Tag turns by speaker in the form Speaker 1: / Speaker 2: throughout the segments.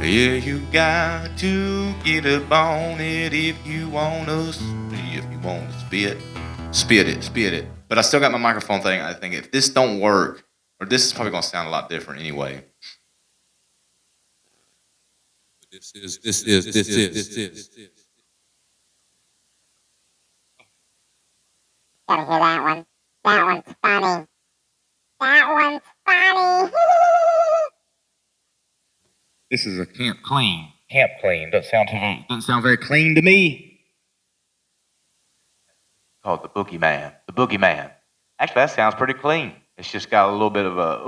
Speaker 1: Yeah, you got to get up on it if you wanna spit it. But I still got my microphone thing. I think if this don't work, or this is probably gonna sound a lot different anyway. This is.
Speaker 2: Gotta hear that one. That one's funny. That one's funny.
Speaker 1: This is a camp clean. Camp clean. Doesn't sound very clean to me. Called the boogeyman. The boogeyman. Actually, that sounds pretty clean. It's just got a little bit of a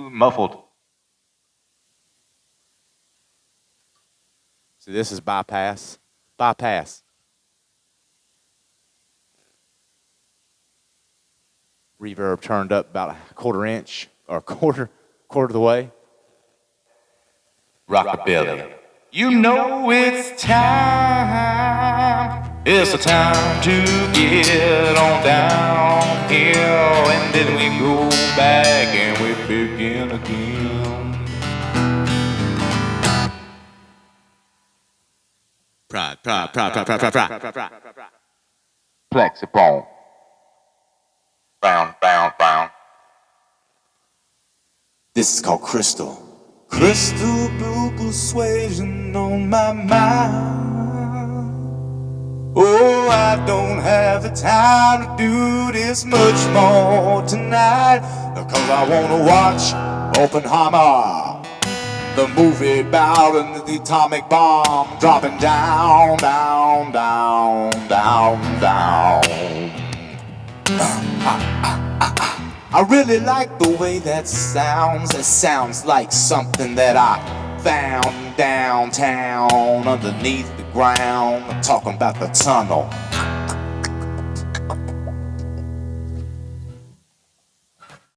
Speaker 1: muffled.
Speaker 3: See, this is bypass. Bypass. Reverb turned up about a quarter inch or quarter of the way.
Speaker 1: Rockabilly. You know it's time. It's a time to get on downhill, and then we go back and we begin again. Pride. Flexibone. Brown.
Speaker 4: This is called Crystal. Crystal blue persuasion on my mind. Oh, I don't have the time to do this much more tonight, because I wanna watch Oppenheimer, the movie about the atomic bomb dropping down. I really like the way that sounds. It sounds like something that I found downtown underneath the ground. I'm talking about the tunnel